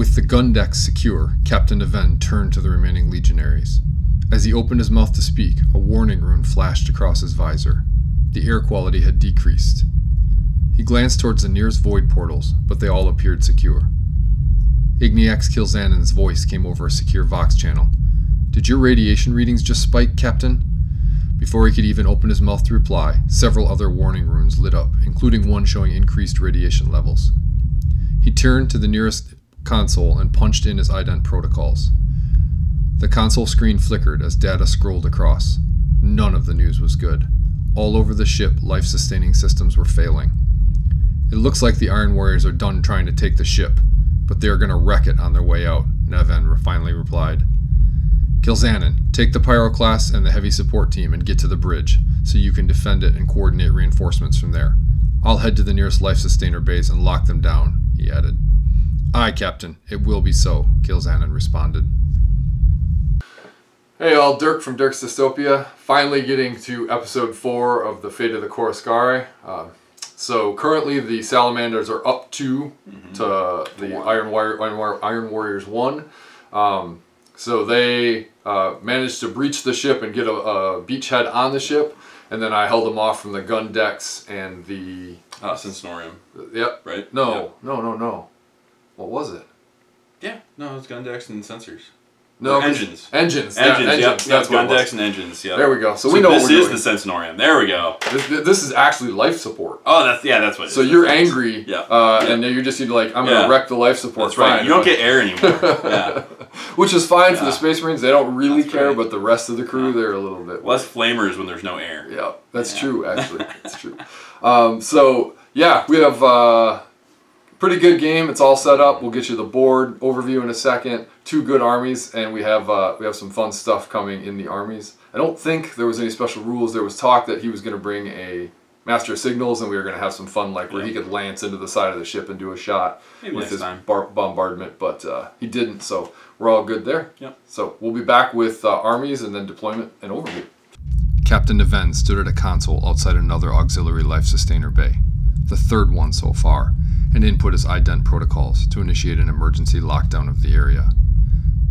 With the gun decks secure, Captain Naven turned to the remaining legionaries. As he opened his mouth to speak, a warning rune flashed across his visor. The air quality had decreased. He glanced towards the nearest void portals, but they all appeared secure. Igniax Kil'Zanon's voice came over a secure Vox channel. "Did your radiation readings just spike, Captain?" Before he could even open his mouth to reply, several other warning runes lit up, including one showing increased radiation levels. He turned to the nearest console and punched in his ident protocols. The console screen flickered as data scrolled across. None of the news was good. All over the ship, life-sustaining systems were failing. "It looks like the Iron Warriors are done trying to take the ship, but they are going to wreck it on their way out," Naven finally replied. "Kil'Zanon, take the Pyro class and the heavy support team and get to the bridge, so you can defend it and coordinate reinforcements from there. I'll head to the nearest life sustainer base and lock them down," he added. "Aye, Captain, it will be so," Kil'Zanon responded. Hey all, Dirk from Dirk's Dystopia, finally getting to episode 4 of the Fate of the Coruscare. So currently the Salamanders are up 2 to the Iron Warriors 1. So they managed to breach the ship and get a beachhead on the ship, and then I held them off from the gun decks and the... Sensorium. Yep. Right? No. What was it? Yeah, no, it's gun decks and sensors. No, engines. Engines. Yep. That's gun decks and engines. Yeah. There we go. So we know this what we're is doing. the Sensorium. There we go. This is actually life support. Oh, that's what it is. So you're angry, yeah. And then you're just like, I'm going to wreck the life support. That's right. Fine. You don't get air anymore. Yeah. Which is fine for the Space Marines. They don't really care, but the rest of the crew, they're a little bit... Less flamers when there's no air. Yeah, that's true, actually. That's true. So, yeah, we have... pretty good game. It's all set up. We'll get you the board overview in a second. 2 good armies, and we have some fun stuff coming in the armies. I don't think there was any special rules. There was talk that he was going to bring a Master of Signals, and we were going to have some fun, like where he could lance into the side of the ship and do a shot with his bombardment, but he didn't. So we're all good there. Yep. So we'll be back with armies and then deployment and overview. Captain Naven stood at a console outside another auxiliary life sustainer bay, the 3rd one so far, and input his ident protocols to initiate an emergency lockdown of the area.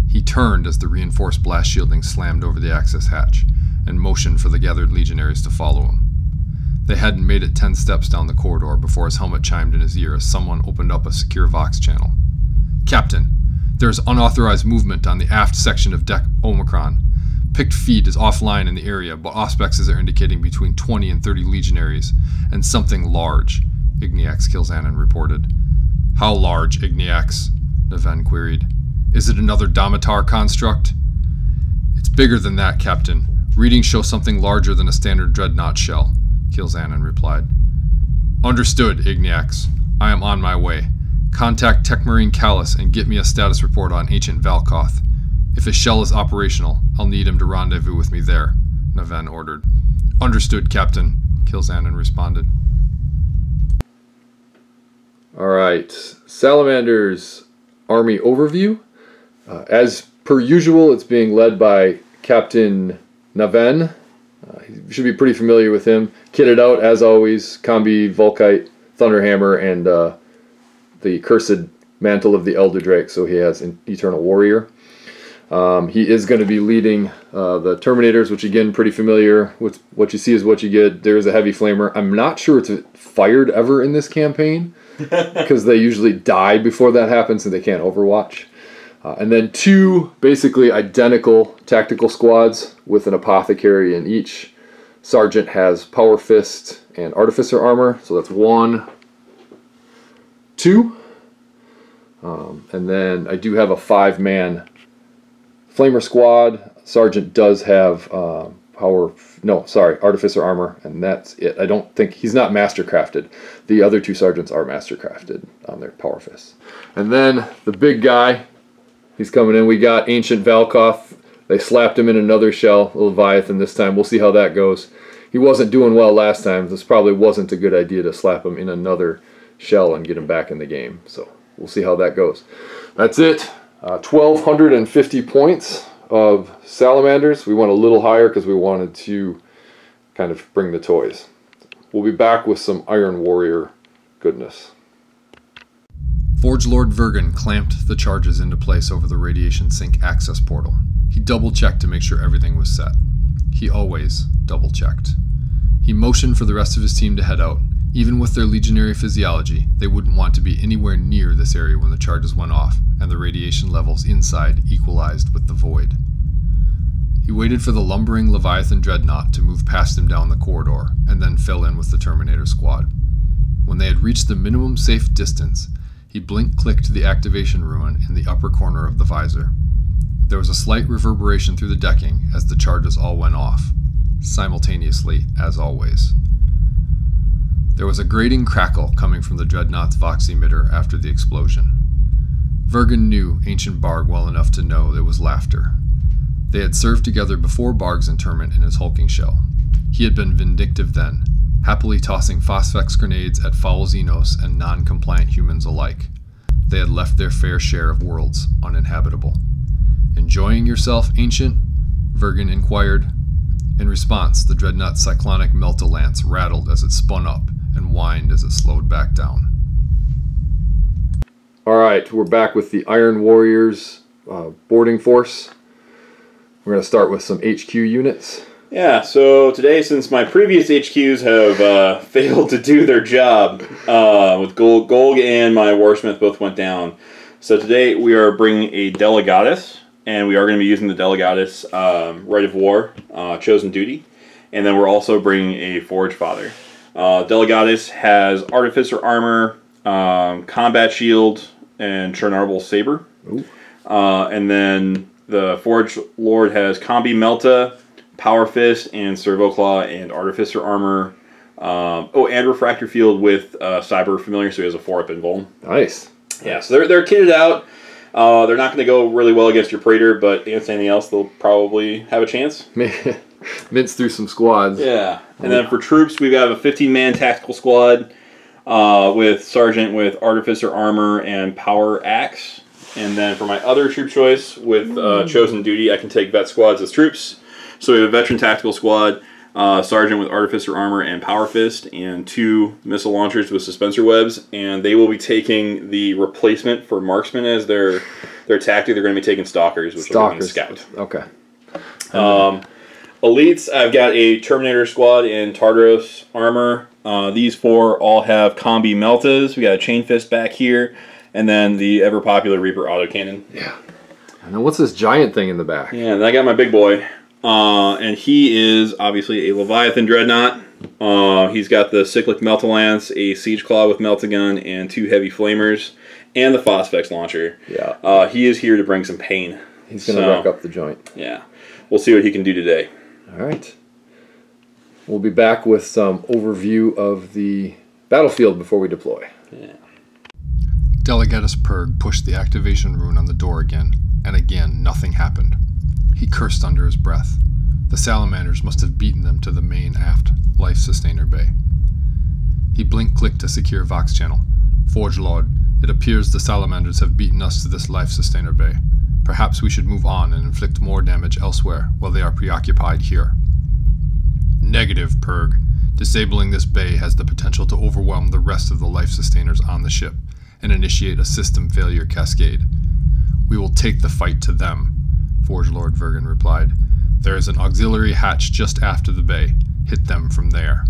He turned as the reinforced blast shielding slammed over the access hatch and motioned for the gathered legionaries to follow him. They hadn't made it 10 steps down the corridor before his helmet chimed in his ear as someone opened up a secure Vox channel. "Captain, there is unauthorized movement on the aft section of Deck Omicron. Picked feed is offline in the area, but auspexes are indicating between 20 and 30 legionaries, and something large," Igniax Kil'Zanon reported. "How large, Igniax?" Naven queried. "Is it another Damatar construct?" "It's bigger than that, Captain. Readings show something larger than a standard dreadnought shell," Kil'Zanon replied. "Understood, Igniax. I am on my way. Contact Techmarine Callus and get me a status report on Ancient Valkoth. If his shell is operational, I'll need him to rendezvous with me there," Naven ordered. "Understood, Captain," Kil'Zanon responded. Alright, Salamanders Army Overview. As per usual, it's being led by Captain Naven. You should be pretty familiar with him. Kitted out, as always, Combi, Volkite, Thunderhammer, and the Cursed Mantle of the Elder Drake, so he has an Eternal Warrior. He is going to be leading the Terminators, which again, pretty familiar with what you see is what you get. There is a Heavy Flamer. I'm not sure it's fired ever in this campaign, because they usually die before that happens and they can't overwatch. And then 2 basically identical tactical squads with an apothecary in each. Sergeant has Power Fist and Artificer armor, so that's 1, 2. And then I do have a 5-man Flamer squad. Sergeant does have Artificer armor, and that's it. I don't think he's not mastercrafted. The other 2 sergeants are mastercrafted on their Power Fists. And then the big guy, he's coming in. We got Ancient Valkoth. They slapped him in another shell, Leviathan this time. We'll see how that goes. He wasn't doing well last time. This probably wasn't a good idea to slap him in another shell and get him back in the game. So we'll see how that goes. That's it. 1,250 points of Salamanders. We went a little higher because we wanted to kind of bring the toys. We'll be back with some Iron Warrior goodness. Forge Lord Vergen clamped the charges into place over the radiation sink access portal. He double-checked to make sure everything was set. He always double-checked. He motioned for the rest of his team to head out. Even with their legionary physiology, they wouldn't want to be anywhere near this area when the charges went off and the radiation levels inside equalized with the void. He waited for the lumbering Leviathan dreadnought to move past him down the corridor, and then fell in with the Terminator squad. When they had reached the minimum safe distance, he blink-clicked the activation rune in the upper corner of the visor. There was a slight reverberation through the decking as the charges all went off, simultaneously as always. There was a grating crackle coming from the dreadnought's Vox emitter after the explosion. Vergen knew Ancient Barg well enough to know it was laughter. They had served together before Barg's interment in his hulking shell. He had been vindictive then, happily tossing phosphex grenades at foul Xenos and non-compliant humans alike. They had left their fair share of worlds uninhabitable. "Enjoying yourself, Ancient?" Vergen inquired. In response, the dreadnought's cyclonic melt-a-lance rattled as it spun up and whined as it slowed back down. Alright, we're back with the Iron Warriors boarding force. We're going to start with some HQ units. Yeah, so today, since my previous HQs have failed to do their job, with Golg and my Warsmith both went down. So today we are bringing a Delegatus, and we are going to be using the Delegatus Rite of War, Chosen Duty. And then we're also bringing a Forge Father. Delegatus has Artificer Armor, Combat Shield, and Chernobyl Saber. And then the Forge Lord has Combi Melta, Power Fist, and Servoclaw, and Artificer Armor. And Refractor Field with Cyber Familiar, so he has a 4-up Invuln. Nice. Yeah, so they're kitted out. They're not going to go really well against your Praetor, but against anything else, they'll probably have a chance. Mince through some squads. Yeah. And then for troops, we've got a 15-man tactical squad with Sergeant with Artificer Armor and Power Axe. And then for my other troop choice with Chosen Duty, I can take vet squads as troops. So we have a Veteran Tactical Squad, Sergeant with Artificer Armor and Power Fist, and 2 missile launchers with Suspensor Webs. And they will be taking the replacement for Marksman as their tactic. They're going to be taking Stalkers, which are going to Scout. Okay. Elites, I've got a Terminator Squad in Tartaros Armor. These 4 all have Combi Meltas. We got a Chain Fist back here. And then the ever-popular Reaper Autocannon. Yeah. And then what's this giant thing in the back? Yeah, and I got my big boy. And he is obviously a Leviathan Dreadnought. He's got the Cyclic Melt-a-Lance, a Siege Claw with Melt-a-Gun, and 2 Heavy Flamers, and the Phosphex Launcher. Yeah. He is here to bring some pain. He's going to wreck up the joint. Yeah. We'll see what he can do today. All right. We'll be back with some overview of the battlefield before we deploy. Yeah. Delegatus Purg pushed the activation rune on the door again, and again nothing happened. He cursed under his breath. The Salamanders must have beaten them to the main aft life sustainer bay. He blink-clicked to secure Vox channel. "Forge Lord, it appears the Salamanders have beaten us to this life sustainer bay. Perhaps we should move on and inflict more damage elsewhere while they are preoccupied here." "Negative, Purg. Disabling this bay has the potential to overwhelm the rest of the life sustainers on the ship and initiate a system failure cascade. We will take the fight to them," Forge Lord Vergen replied. "There is an auxiliary hatch just after the bay. Hit them from there."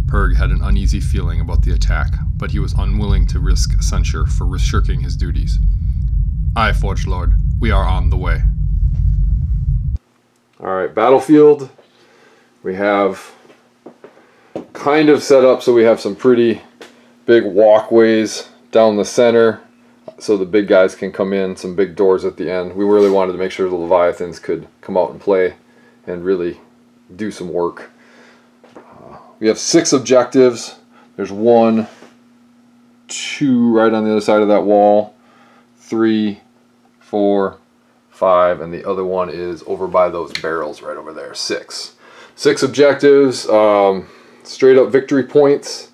Purg had an uneasy feeling about the attack, but he was unwilling to risk censure for shirking his duties. "Aye, Forge Lord. We are on the way." Alright, battlefield. We have kind of set up so we have some pretty big walkways down the center so the big guys can come in, some big doors at the end. We really wanted to make sure the Leviathans could come out and play and really do some work. We have 6 objectives. There's 1, 2 right on the other side of that wall, 3, 4, 5, and the other one is over by those barrels right over there. 6 objectives, straight up victory points.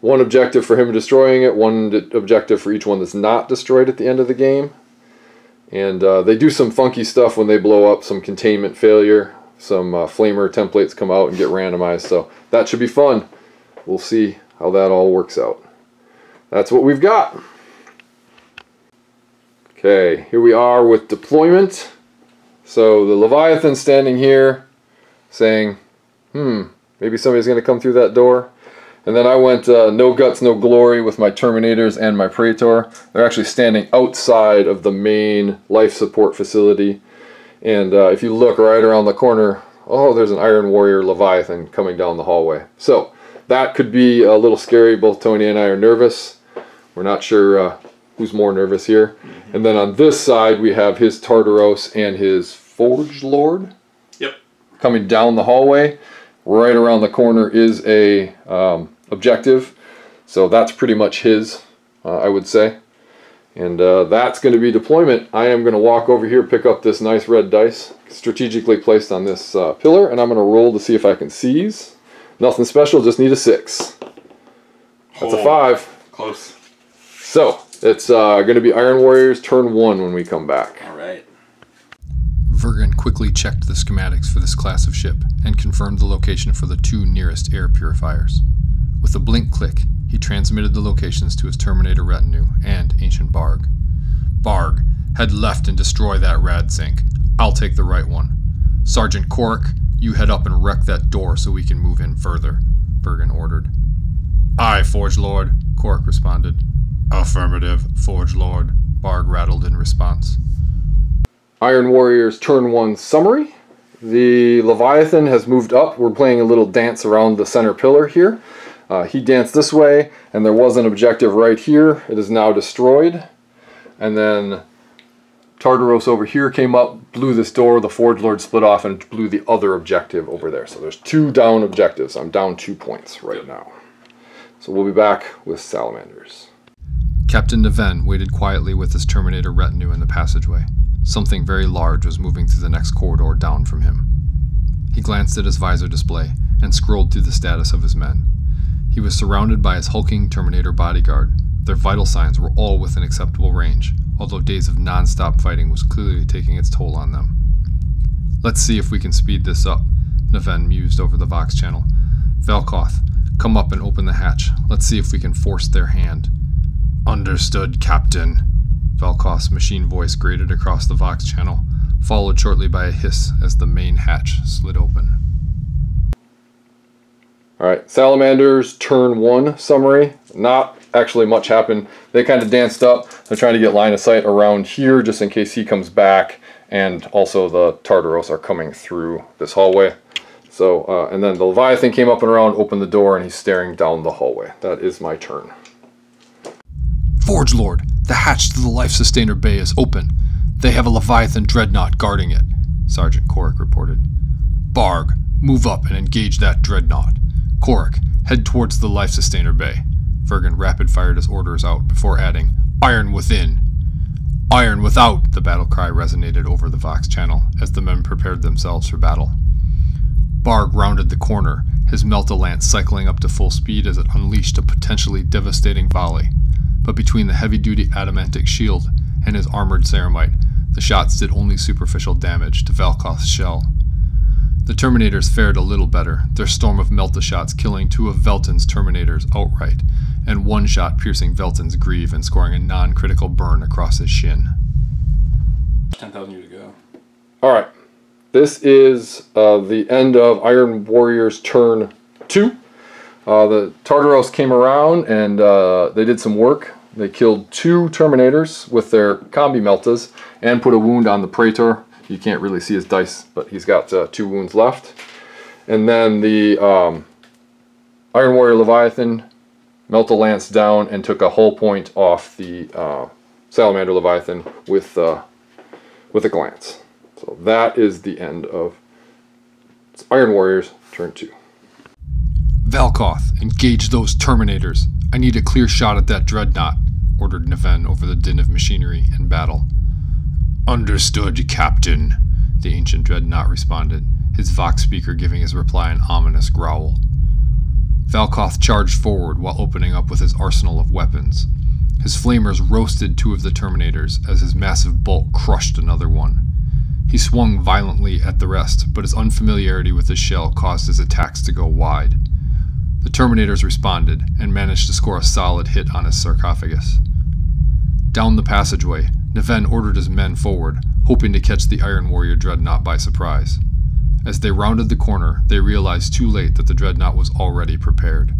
1 objective for him destroying it, 1 objective for each one that's not destroyed at the end of the game. And they do some funky stuff when they blow up, some containment failure, some flamer templates come out and get randomized, so that should be fun. We'll see how that all works out. That's what we've got. Okay, here we are with deployment. So the Leviathan standing here saying, maybe somebody's going to come through that door. And then I went no guts, no glory with my Terminators and my Praetor. They're actually standing outside of the main life support facility. And if you look right around the corner, oh, there's an Iron Warrior Leviathan coming down the hallway. So that could be a little scary. Both Tony and I are nervous. We're not sure who's more nervous here. And then on this side, we have his Tartaros and his Forge Lord. Yep. Coming down the hallway. Right around the corner is a objective. So that's pretty much his, I would say. And that's going to be deployment. I am going to walk over here, pick up this nice red dice, strategically placed on this pillar, and I'm going to roll to see if I can seize. Nothing special, just need a 6. That's a 5. Close. So, it's going to be Iron Warriors turn 1 when we come back. Alright. Vergen quickly checked the schematics for this class of ship and confirmed the location for the 2 nearest air purifiers. With a blink click, he transmitted the locations to his Terminator retinue and Ancient Barg. Barg, head left and destroy that rad sink. I'll take the right one. Sergeant Cork, you head up and wreck that door so we can move in further, Vergen ordered. Aye, Forge Lord, Cork responded. Affirmative, Forge Lord, Barg rattled in response. Iron Warriors turn 1 summary. The Leviathan has moved up. We're playing a little dance around the center pillar here. He danced this way, and there was an objective right here. It is now destroyed. And then Tartaros over here came up, blew this door. The Forge Lord split off and blew the other objective over there. So there's 2 down objectives. I'm down 2 points right now. So we'll be back with Salamanders. Captain Neven waited quietly with his Terminator retinue in the passageway. Something very large was moving through the next corridor down from him. He glanced at his visor display and scrolled through the status of his men. He was surrounded by his hulking Terminator bodyguard. Their vital signs were all within acceptable range, although days of non-stop fighting was clearly taking its toll on them. Let's see if we can speed this up, Neven mused over the Vox channel. Velkoth, come up and open the hatch. Let's see if we can force their hand. Understood, Captain. Velkoth's machine voice grated across the Vox channel, followed shortly by a hiss as the main hatch slid open. Alright, Salamanders turn 1 summary. Not actually much happened. They kind of danced up. They're trying to get line of sight around here just in case he comes back, and also the Tartaros are coming through this hallway. So, and then the Leviathan came up and around, opened the door, and he's staring down the hallway. That is my turn. Forge Lord, the hatch to the Life Sustainer Bay is open. They have a Leviathan dreadnought guarding it, Sergeant Cork reported. Barg, move up and engage that dreadnought. Cork, head towards the Life Sustainer Bay. Vergen rapid-fired his orders out before adding, Iron within. Iron without, the battle cry resonated over the Vox channel as the men prepared themselves for battle. Barg rounded the corner, his Melta-Lance cycling up to full speed as it unleashed a potentially devastating volley. But between the heavy-duty adamantic shield and his armored ceramite, the shots did only superficial damage to Velkoth's shell. The Terminators fared a little better, their storm of Melta shots killing 2 of Velton's Terminators outright, and 1 shot piercing Velton's greave and scoring a non-critical burn across his shin. 10,000 years ago. Alright, this is the end of Iron Warriors turn 2. The Tartaros came around and they did some work. They killed 2 Terminators with their combi meltas and put a wound on the Praetor. You can't really see his dice, but he's got 2 wounds left. And then the Iron Warrior Leviathan Melta-Lance down and took a hull point off the Salamander Leviathan with a glance. So that is the end of Iron Warriors turn 2. Velkoth, engage those Terminators. I need a clear shot at that dreadnought, ordered Neven over the din of machinery and battle. Understood, Captain, the ancient dreadnought responded, his Vox speaker giving his reply an ominous growl. Velkoth charged forward while opening up with his arsenal of weapons. His flamers roasted 2 of the Terminators as his massive bolt crushed another one. He swung violently at the rest, but his unfamiliarity with his shell caused his attacks to go wide. The Terminators responded and managed to score a solid hit on his sarcophagus. Down the passageway, Neven ordered his men forward, hoping to catch the Iron Warrior dreadnought by surprise. As they rounded the corner, they realized too late that the dreadnought was already prepared.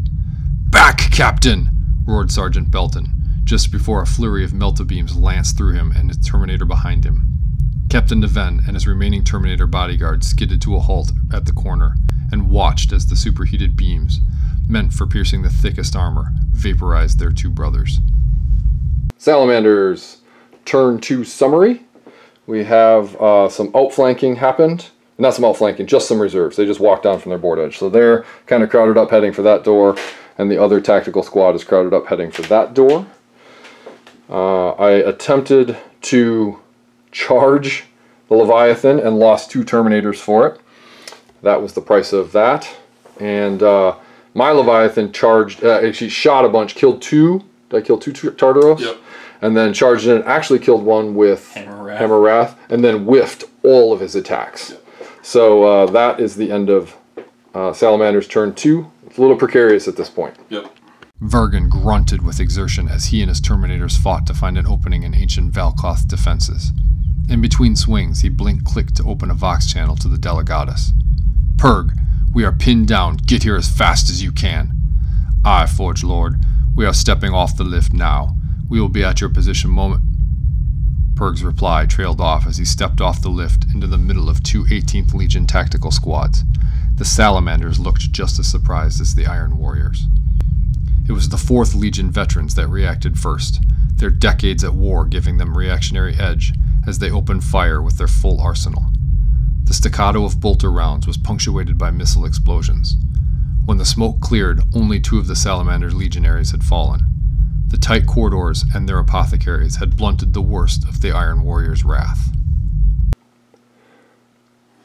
"Back, Captain!" roared Sergeant Belton, just before a flurry of melta-beams lanced through him and his Terminator behind him. Captain Neven and his remaining Terminator bodyguard skidded to a halt at the corner and watched as the superheated beams, meant for piercing the thickest armor, vaporized their two brothers. Salamanders, turn 2 summary. We have some outflanking happened. Not some outflanking, just some reserves. They just walked down from their board edge. So they're kind of crowded up heading for that door, and the other tactical squad is crowded up heading for that door. I attempted to charge the Leviathan and lost 2 Terminators for it. That was the price of that. And my Leviathan charged, actually shot a bunch, killed 2. Did I kill 2 Tartaros? Yep. And then charged in and actually killed one with Hammer Wrath, and then whiffed all of his attacks. Yep. So that is the end of Salamander's turn 2. It's a little precarious at this point. Yep. Vargan grunted with exertion as he and his Terminators fought to find an opening in ancient Valkoth defenses. In between swings, he blink-clicked to open a Vox channel to the Delegatus. "Purg, we are pinned down. Get here as fast as you can." "Aye, Forge Lord. We are stepping off the lift now. We will be at your position moment." Purg's reply trailed off as he stepped off the lift into the middle of 2 18th Legion tactical squads. The Salamanders looked just as surprised as the Iron Warriors. It was the 4th Legion veterans that reacted first, their decades at war giving them reactionary edge as they opened fire with their full arsenal. The staccato of bolter rounds was punctuated by missile explosions. When the smoke cleared, only 2 of the Salamander's legionaries had fallen. The tight corridors and their apothecaries had blunted the worst of the Iron Warriors' wrath.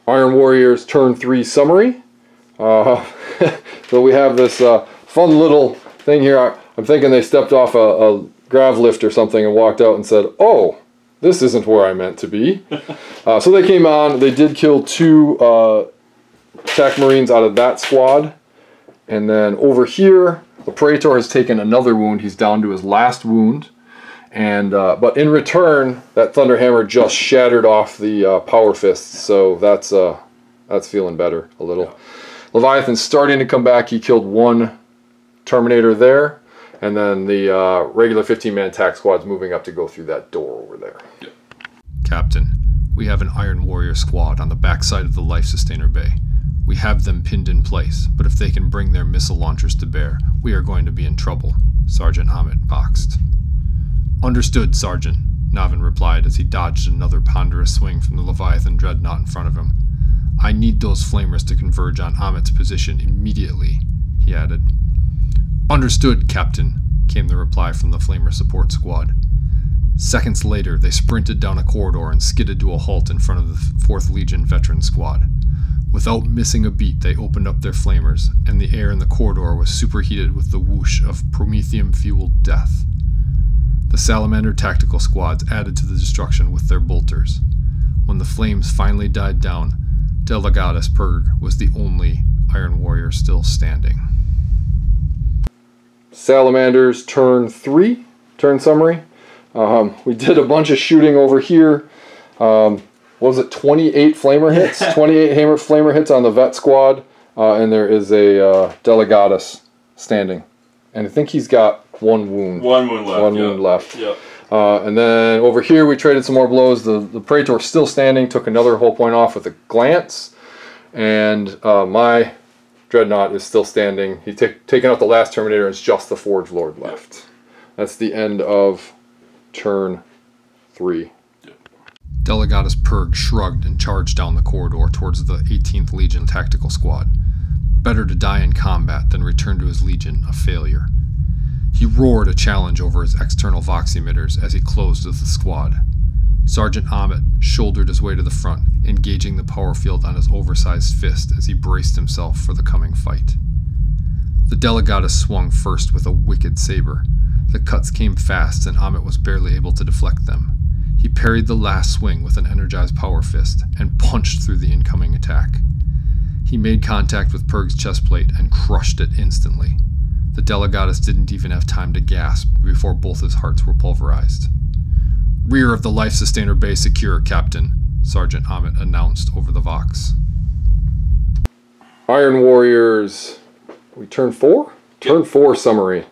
Iron Warriors turn 3 summary. So we have this fun little thing here. I'm thinking they stepped off a grav lift or something and walked out and said, "Oh, this isn't where I meant to be." So they came on. They did kill 2 attack marines out of that squad. And then over here, the Praetor has taken another wound. He's down to his last wound. And but in return, that Thunderhammer just shattered off the Power Fists. So that's feeling better a little. Yeah. Leviathan's starting to come back. He killed 1 Terminator there. And then the regular 15-man attack squad's moving up to go through that door over there. Yeah. "Captain, we have an Iron Warrior squad on the backside of the Life Sustainer Bay. We have them pinned in place, but if they can bring their missile launchers to bear, we are going to be in trouble," Sergeant Amit boxed. "Understood, Sergeant," Navin replied as he dodged another ponderous swing from the Leviathan dreadnought in front of him. "I need those flamers to converge on Amit's position immediately," he added. "Understood, Captain," came the reply from the flamer support squad. Seconds later, they sprinted down a corridor and skidded to a halt in front of the 4th Legion veteran squad. Without missing a beat, they opened up their flamers, and the air in the corridor was superheated with the whoosh of promethium-fueled death. The Salamander tactical squads added to the destruction with their bolters. When the flames finally died down, Delegatus Purg was the only Iron Warrior still standing. Salamanders turn 3, turn summary. We did a bunch of shooting over here. What was it, 28 flamer hits? 28 flamer hits on the vet squad, and there is a Delegatus standing. And I think he's got 1 wound. 1 wound left. Wound left. Yep. And then over here we traded some more blows. The Praetor's still standing, took another whole point off with a glance. And my Dreadnought is still standing. He's taken out the last Terminator, and it's just the Forge Lord left. That's the end of turn 3. Delegatus Purg shrugged and charged down the corridor towards the 18th Legion tactical squad. Better to die in combat than return to his Legion a failure. He roared a challenge over his external Vox emitters as he closed with the squad. Sergeant Amit shouldered his way to the front, engaging the power field on his oversized fist as he braced himself for the coming fight. The Delegatus swung first with a wicked saber. The cuts came fast and Amit was barely able to deflect them. He parried the last swing with an energized power fist and punched through the incoming attack. He made contact with Purg's chestplate and crushed it instantly. The Delegatus didn't even have time to gasp before both his hearts were pulverized. Rear of the Life Sustainer Bay secure, Captain, Sergeant Amit announced over the Vox. Iron Warriors, we turn 4? Turn 4 summary.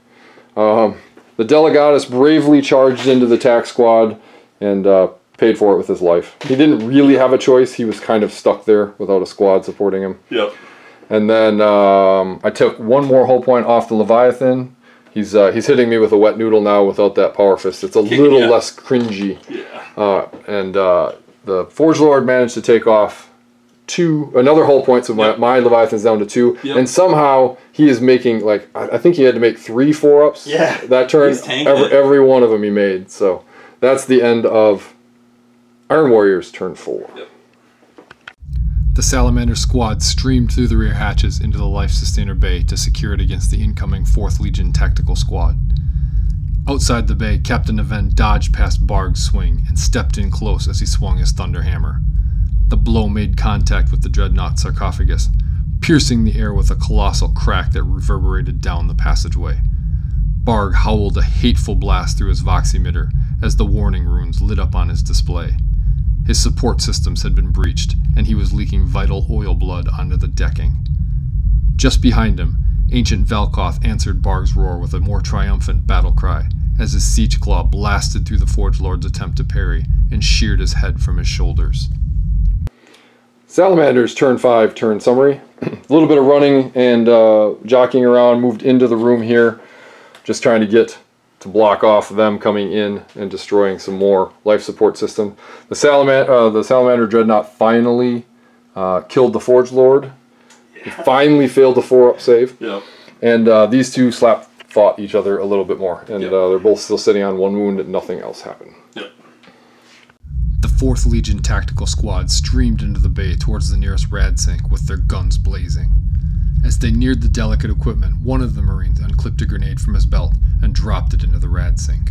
The Delegatus bravely charged into the attack squad and paid for it with his life. He didn't really have a choice. He was kind of stuck there without a squad supporting him. Yep. And then I took one more hull point off the Leviathan. He's hitting me with a wet noodle now without that power fist. It's a little less cringy. Yeah. And the Forge Lord managed to take off another hull point, so my Leviathan's down to 2. Yep. And somehow he is making, like, I think he had to make 3 4-ups that turn. Every one of them he made. So that's the end of Iron Warriors turn 4. Yep. The Salamander squad streamed through the rear hatches into the Life Sustainer Bay to secure it against the incoming 4th Legion Tactical Squad. Outside the bay, Captain Event dodged past Barg's swing and stepped in close as he swung his thunder hammer. The blow made contact with the dreadnought sarcophagus, piercing the air with a colossal crack that reverberated down the passageway. Barg howled a hateful blast through his Vox emitter as the warning runes lit up on his display. His support systems had been breached, and he was leaking vital oil blood onto the decking. Just behind him, Ancient Velkoth answered Barg's roar with a more triumphant battle cry, as his siege claw blasted through the Forge Lord's attempt to parry and sheared his head from his shoulders. Salamanders turn 5 turn summary. A little bit of running and jockeying around, moved into the room here, just trying to get to block off them coming in and destroying some more life support system. The Salamander Dreadnought finally killed the Forge Lord. He finally failed the 4-up save. Yep. And these two fought each other a little bit more. And they're both still sitting on 1 wound and nothing else happened. Yep. The 4th Legion Tactical Squad streamed into the bay towards the nearest rad sink with their guns blazing. As they neared the delicate equipment, one of the Marines unclipped a grenade from his belt and dropped it into the rad sink.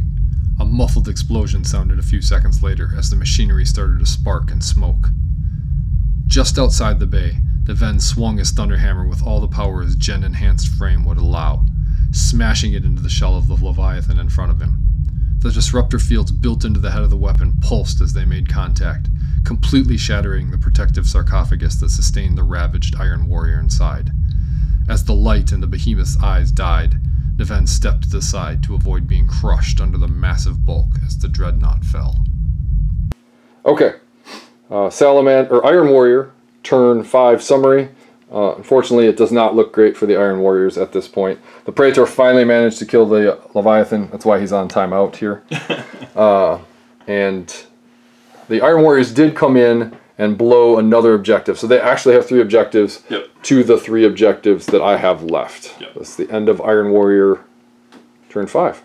A muffled explosion sounded a few seconds later as the machinery started to spark and smoke. Just outside the bay, the Ven swung his thunderhammer with all the power his gen-enhanced frame would allow, smashing it into the shell of the Leviathan in front of him. The disruptor fields built into the head of the weapon pulsed as they made contact, completely shattering the protective sarcophagus that sustained the ravaged Iron Warrior inside. As the light in the behemoth's eyes died, Neven stepped to the side to avoid being crushed under the massive bulk as the dreadnought fell. Okay, Iron Warrior turn 5 summary. Unfortunately, it does not look great for the Iron Warriors at this point. The Praetor finally managed to kill the Leviathan. That's why he's on timeout here. And the Iron Warriors did come in and blow another objective. So they actually have 3 objectives to the 3 objectives that I have left. That's the end of Iron Warrior turn 5.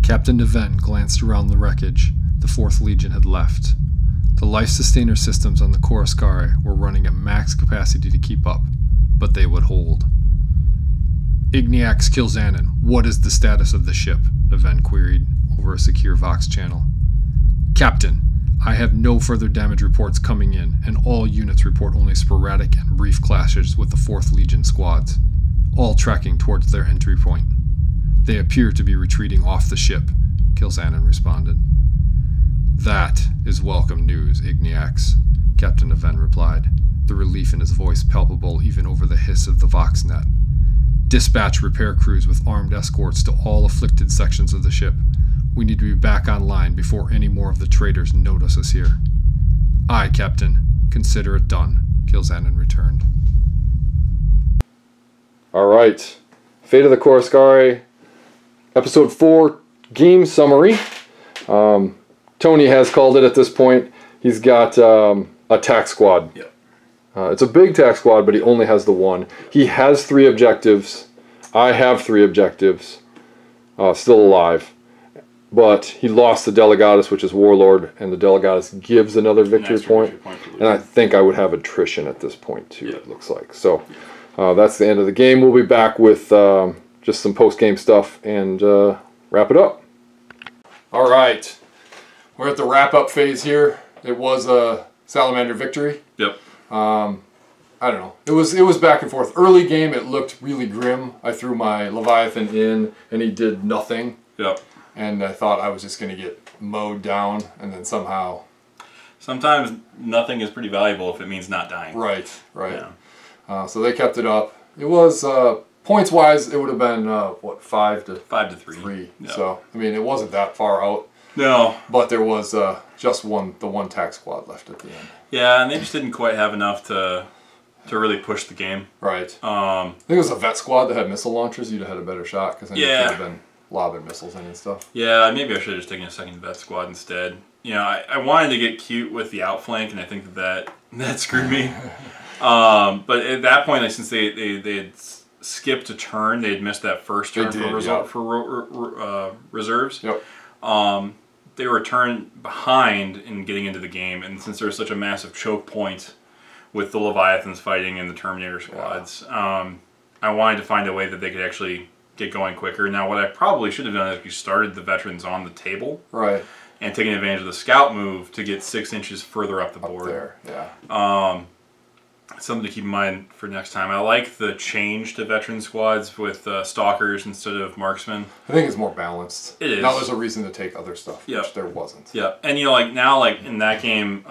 Captain Neven glanced around the wreckage. The 4th Legion had left. The life sustainer systems on the Coruscare were running at max capacity to keep up, but they would hold. Igniax Kil'jaeden, what is the status of the ship? Neven queried over a secure Vox channel. Captain, I have no further damage reports coming in, and all units report only sporadic and brief clashes with the 4th Legion squads, all tracking towards their entry point. They appear to be retreating off the ship, Kil'jaeden responded. That is welcome news, Igniax, Captain Neven replied, the relief in his voice palpable even over the hiss of the Voxnet. Dispatch repair crews with armed escorts to all afflicted sections of the ship. We need to be back online before any more of the traitors notice us here. Aye, Captain. Consider it done, Kil'jaeden returned. Alright. Fate of the Coruscare, Episode 4, Game Summary. Tony has called it at this point. He's got a tac squad. It's a big tac squad, but he only has the 1. He has 3 objectives. I have 3 objectives. Still alive. But he lost the Delegatus, which is Warlord, and the Delegatus gives another victory point. And I think I would have attrition at this point, too, it looks like. So that's the end of the game. We'll be back with just some post-game stuff and wrap it up. All right. We're at the wrap-up phase here. It was a Salamander victory. I don't know. It was back and forth. Early game, it looked really grim. I threw my Leviathan in, and he did nothing. And I thought I was just going to get mowed down, and then somehow. Sometimes nothing is pretty valuable if it means not dying. Right. Yeah. So they kept it up. It was points wise, it would have been what 5 to 3. Yep. So I mean, it wasn't that far out. No. But there was just the one tac squad left at the end. Yeah, and they just didn't quite have enough to really push the game. Right. I think it was a vet squad that had missile launchers. You'd have had a better shot because then you could have been lobbing missiles in and stuff. Yeah, maybe I should have just taken a second vet squad instead. You know, I wanted to get cute with the outflank, and I think that screwed me. But at that point, like, since they had skipped a turn, they had missed that first turn for reserves. Yep. They were a turn behind in getting into the game, and since there was such a massive choke point with the Leviathans fighting and the Terminator squads, I wanted to find a way that they could actually get going quicker. Now, what I probably should have done is we started the veterans on the table. Right. And taking advantage of the scout move to get 6 inches further up the board. There, yeah. Something to keep in mind for next time. I like the change to veteran squads with stalkers instead of marksmen. I think it's more balanced. It is. Now there's a reason to take other stuff, Yep. which there wasn't. Yeah, and you know, like now, like in that game,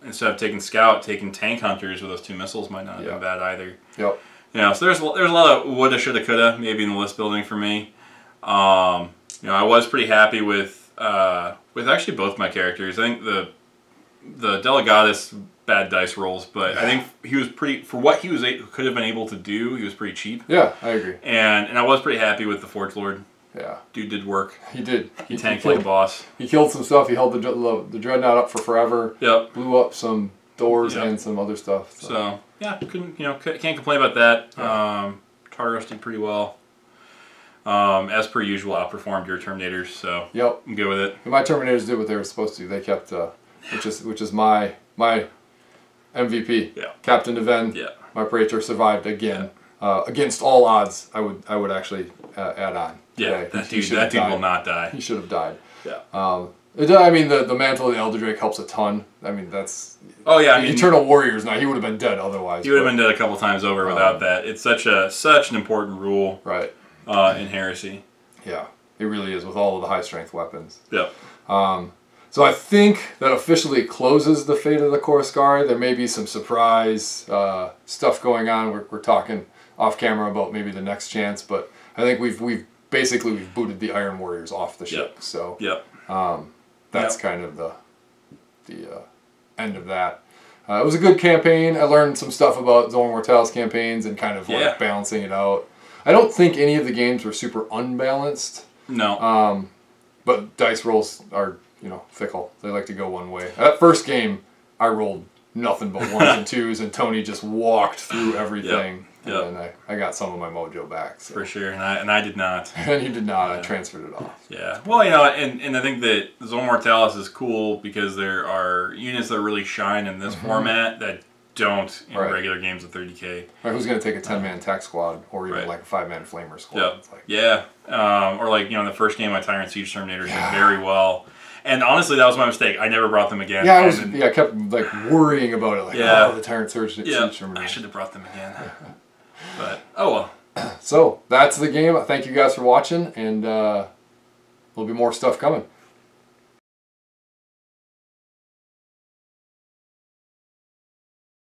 instead of taking scout, taking tank hunters with those 2 missiles might not have been bad either. Yep. You know, so there's a lot of woulda, shoulda, coulda maybe in the list building for me. You know, I was pretty happy with actually both my characters. I think the Delegatus bad dice rolls, but I think he was pretty, for what he could have been able to do, he was pretty cheap. Yeah, I agree. And I was pretty happy with the Forge Lord. Yeah. Dude did work. He did. He tanked like a boss. He killed some stuff. He held the Dreadnought up for forever. Yep. Blew up some doors and some other stuff. So yeah, can't complain about that. Yeah. Tartarus did pretty well. As per usual, outperformed your Terminators, so I'm good with it. And my Terminators did what they were supposed to. They kept, which is my MVP. Yeah. Captain Neven. Yeah. My Praetor survived again. Against all odds, I would actually add on. Yeah, that dude will not die. He should have died. Yeah. I mean, the Mantle of the Elder Drake helps a ton. I mean, that's... Oh, yeah. I mean, Eternal Warriors, now, he would have been dead otherwise. He would have been dead a couple times over without that. It's such an important rule in Heresy. Yeah, it really is, with all of the high-strength weapons. Yeah. So I think that officially closes the fate of the Coruscare. There may be some surprise stuff going on. We're talking off camera about maybe the next chance, but I think we've basically booted the Iron Warriors off the ship. So that's kind of the end of that. It was a good campaign. I learned some stuff about Zone Mortalis campaigns and kind of like balancing it out. I don't think any of the games were super unbalanced. No. But dice rolls are, fickle. They like to go one way. That first game, I rolled nothing but 1s and 2s, and Tony just walked through everything. Yep. And then I got some of my mojo back. So. For sure, and I did not. And you did not. I transferred it off. Yeah. Well, and I think that Zone Mortalis is cool because there are units that really shine in this format that don't in regular games of 30K. Right, who's going to take a 10-man tech squad or even like a 5-man flamer squad? Yep. It's like, or like, in the first game, my Tyrant Siege Terminators did very well. And honestly, that was my mistake. I never brought them again. Yeah, I kept like worrying about it. Like, the Tyrant Siege Terminators. I should have brought them again. But, oh well. So, that's the game. Thank you guys for watching, and there'll be more stuff coming.